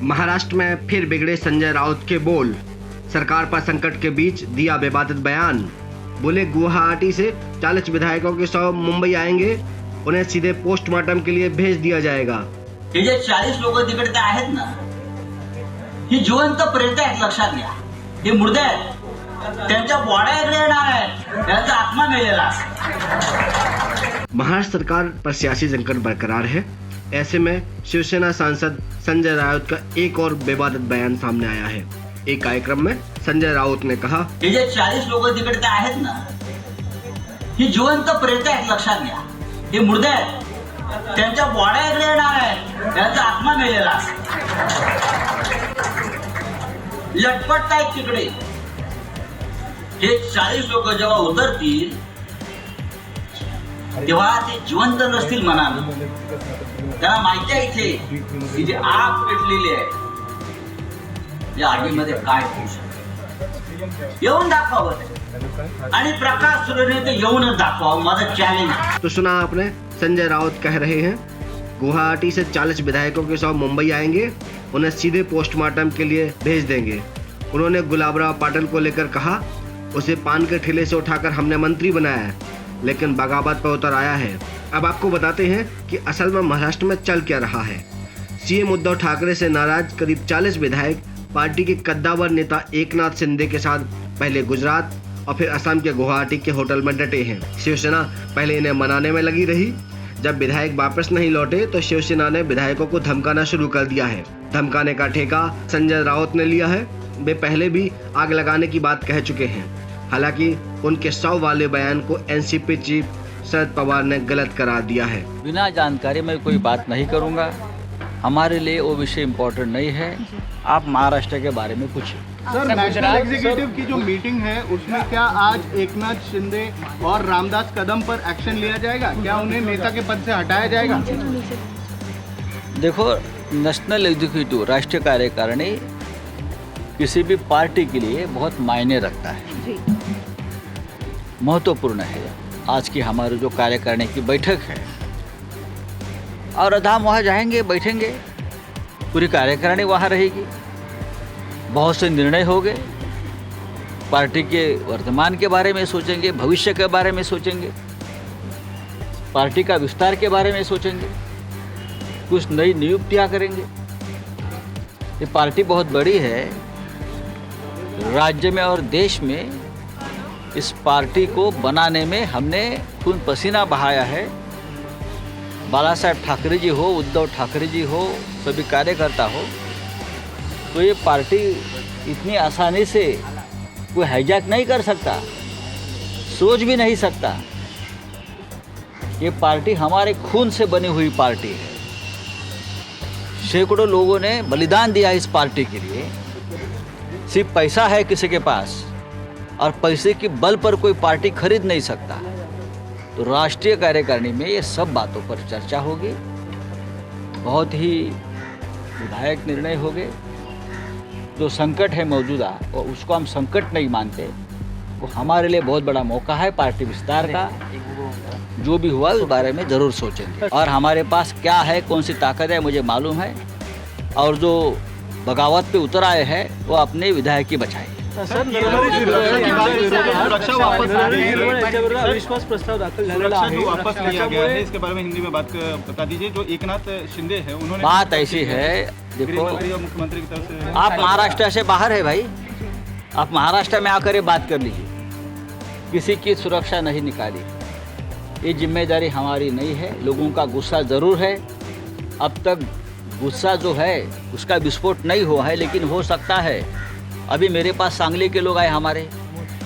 महाराष्ट्र में फिर बिगड़े संजय राउत के बोल। सरकार पर संकट के बीच दिया विवादित बयान। बोले गुवाहाटी से 40 विधायकों के 100 मुंबई आएंगे, उन्हें सीधे पोस्टमार्टम के लिए भेज दिया जाएगा। हे जे 40 लोक तिकडे आहेत ना, ही जिवंत प्रेत आहेत, लक्षात घ्या। हे मुर्दे आहेत, त्यांच्या बॉड्या इकडे येणार आहेत, त्यांचा आत्मा मेलेला आहे। महाराष्ट्र सरकार पर सियासी संकट बरकरार है। ऐसे में शिवसेना सांसद संजय राउत का एक और विवादित बयान सामने आया है। एक कार्यक्रम में संजय राउत ने कहा, हे जे 40 लोक तिकडे आहेत ना, ही जिवंत प्रेत आहेत, लक्षात घ्या। हे मुर्दे आहेत, त्यांच्या बॉड्या इकडे येणार आहेत, त्यांचा आत्मा मेलेला आहे। लटपटतायत तिकडे। हे 40 लोक जेव्हा उतरतील तेव्हा ते जिवंत नसतील म्हणाले। त्यांना माहिती आहे इथे की जी आग पेटलेली आहे, या आगीमध्ये काय होऊ शकतं, येऊन दाखवावं आणि प्रकाश सुरने ते येऊनच दाखवावं, माझं चॅलेंज आहे। तो सुना आपने, संजय राउत कह रहे हैं गुवाहाटी से 40 विधायकों के 100 मुंबई आएंगे, उन्हें सीधे पोस्टमार्टम के लिए भेज देंगे। उन्होंने गुलाबराव पाटिल को लेकर कहा, उसे पान के ठेले से उठाकर हमने मंत्री बनाया है, लेकिन बगावत पर उतर आया है। अब आपको बताते हैं कि असल में महाराष्ट्र में चल क्या रहा है। सीएम उद्धव ठाकरे से नाराज करीब 40 विधायक पार्टी के कद्दावर नेता एकनाथ शिंदे के साथ पहले गुजरात और फिर असम के गुवाहाटी के होटल में डटे हैं। शिवसेना पहले इन्हें मनाने में लगी रही। जब विधायक वापस नहीं लौटे तो शिवसेना ने विधायकों को धमकाना शुरू कर दिया है। धमकाने का ठेका संजय राउत ने लिया है। वे पहले भी आग लगाने की बात कह चुके हैं। हालांकि उनके 100 वाले बयान को एनसीपी चीफ शरद पवार ने गलत करार दिया है। बिना जानकारी में कोई बात नहीं करूंगा, हमारे लिए वो विषय इम्पोर्टेंट नहीं है। आप महाराष्ट्र के बारे में पूछिए। सर, नेशनल एग्जीक्यूटिव की जो मीटिंग है उसमें क्या आज एकनाथ शिंदे और रामदास कदम पर एक्शन लिया जाएगा? क्या उन्हें नेता के पद से हटाया जाएगा? देखो, नेशनल एग्जीक्यूटिव राष्ट्रीय कार्यकारिणी किसी भी पार्टी के लिए बहुत मायने रखता है, महत्वपूर्ण है। आज की हमारी जो कार्यकारिणी की बैठक है और हम वहाँ जाएंगे, बैठेंगे, पूरी कार्यकारिणी वहाँ रहेगी, बहुत से निर्णय होंगे, पार्टी के वर्तमान के बारे में सोचेंगे, भविष्य के बारे में सोचेंगे, पार्टी का विस्तार के बारे में सोचेंगे, कुछ नई नियुक्तियाँ करेंगे। ये पार्टी बहुत बड़ी है, राज्य में और देश में इस पार्टी को बनाने में हमने खून पसीना बहाया है। बाला साहेब ठाकरे जी हो, उद्धव ठाकरे जी हो, सभी कार्यकर्ता हो, तो ये पार्टी इतनी आसानी से कोई हाईजैक नहीं कर सकता, सोच भी नहीं सकता। ये पार्टी हमारे खून से बनी हुई पार्टी है। सैकड़ों लोगों ने बलिदान दिया इस पार्टी के लिए। सिर्फ पैसा है किसी के पास और पैसे की बल पर कोई पार्टी खरीद नहीं सकता। तो राष्ट्रीय कार्यकारिणी में ये सब बातों पर चर्चा होगी, बहुत ही विधायक निर्णय होंगे। जो संकट है मौजूदा और उसको हम संकट नहीं मानते, वो हमारे लिए बहुत बड़ा मौका है पार्टी विस्तार का। जो भी हुआ उस बारे में ज़रूर सोचेंगे और हमारे पास क्या है, कौन सी ताकत है, मुझे मालूम है। और जो बगावत पे उतर आए हैं वो अपने विधायक की बचाए। अविश्वास प्रस्ताव दाखल झालेला आहे, वापस लिया गया है, इसके बारे में हिंदी में बात बता दीजिए। जो एकनाथ शिंदे है उन्होंने, बात ऐसी है, देखो, मुख्यमंत्री की तरफ से आप महाराष्ट्र से बाहर है भाई, आप महाराष्ट्र में आकर ये बात कर लीजिए। किसी की सुरक्षा नहीं निकाली, ये जिम्मेदारी हमारी नहीं है। लोगों का गुस्सा ज़रूर है, अब तक गुस्सा जो है उसका विस्फोट नहीं हुआ है, लेकिन हो सकता है। अभी मेरे पास सांगली के लोग आए, हमारे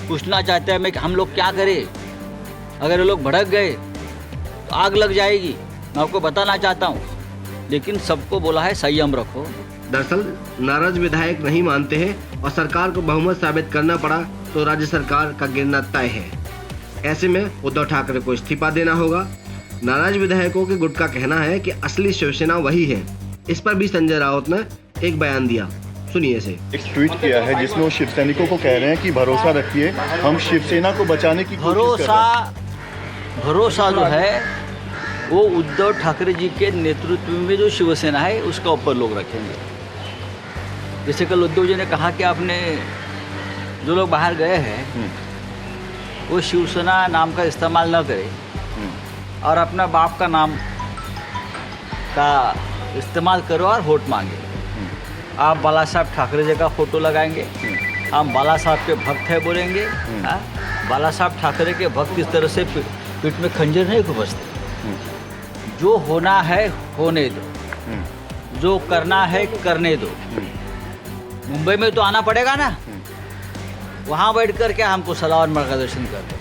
पूछना चाहते हैं मैं हम लोग क्या करें, अगर ये लोग भड़क गए तो आग लग जाएगी। मैं आपको बताना चाहता हूँ, लेकिन सबको बोला है संयम रखो। दरअसल नाराज विधायक नहीं मानते हैं और सरकार को बहुमत साबित करना पड़ा तो राज्य सरकार का गिरना तय है। ऐसे में उद्धव ठाकरे को इस्तीफा देना होगा। नाराज विधायकों के गुट का कहना है कि असली शिवसेना वही है। इस पर भी संजय राउत ने एक बयान दिया, सुनिए इसे। एक ट्वीट किया है जिसमें वो शिव सैनिकों को कह रहे हैं कि भरोसा रखिए, हम शिवसेना को बचाने की कोशिश कर रहे हैं। भरोसा जो है वो उद्धव ठाकरे जी के नेतृत्व में जो शिवसेना है उसका ऊपर लोग रखेंगे। जैसे कल उद्धव जी ने कहा कि आपने जो लोग बाहर गए हैं वो शिवसेना नाम का इस्तेमाल न करें और अपना बाप का नाम का इस्तेमाल करो और वोट मांगे। आप बाला साहब ठाकरे जी का फोटो लगाएंगे, हम बाला साहब के भक्त है बोलेंगे। बाला साहब ठाकरे के भक्त इस तरह से पीठ में खंजर नहीं घुसते। जो होना है होने दो, जो करना है करने दो। मुंबई में तो आना पड़ेगा ना, वहाँ बैठ कर के हमको सलाह और मार्गदर्शन कर दो।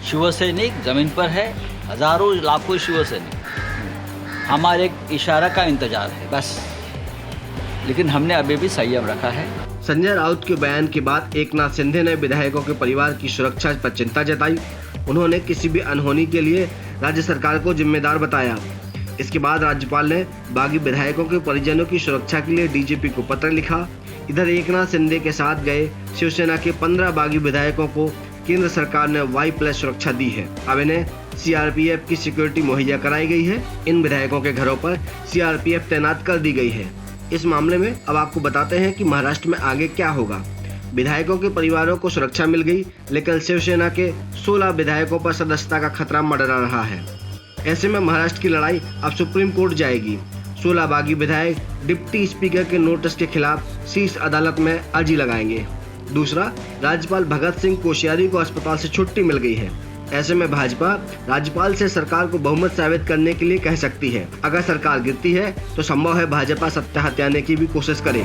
शिवसैनिक जमीन पर है, हजारों लाखों शिवसैनिक, हमारे एक इशारा का इंतजार है बस। लेकिन हमने अभी भी संयम रखा है। संजय राउत के बयान के बाद एकनाथ शिंदे ने विधायकों के परिवार की सुरक्षा पर चिंता जताई। उन्होंने किसी भी अनहोनी के लिए राज्य सरकार को जिम्मेदार बताया। इसके बाद राज्यपाल ने बागी विधायकों के परिजनों की सुरक्षा के लिए डीजीपी को पत्र लिखा। इधर एकनाथ शिंदे के साथ गए शिवसेना के 15 बागी विधायकों को केंद्र सरकार ने Y+ सुरक्षा दी है। अब इन्हें CRPF की सिक्योरिटी मुहैया कराई गई है। इन विधायकों के घरों पर CRPF तैनात कर दी गई है। इस मामले में अब आपको बताते हैं कि महाराष्ट्र में आगे क्या होगा। विधायकों के परिवारों को सुरक्षा मिल गई, लेकिन शिवसेना के 16 विधायकों पर सदस्यता का खतरा मंडरा रहा है। ऐसे में महाराष्ट्र की लड़ाई अब सुप्रीम कोर्ट जाएगी। 16 बागी विधायक डिप्टी स्पीकर के नोटिस के खिलाफ शीर्ष अदालत में अर्जी लगाएंगे। दूसरा, राज्यपाल भगत सिंह कोश्यारी को अस्पताल से छुट्टी मिल गई है। ऐसे में भाजपा राज्यपाल से सरकार को बहुमत साबित करने के लिए कह सकती है। अगर सरकार गिरती है तो संभव है भाजपा सत्ता हथियाने की भी कोशिश करे।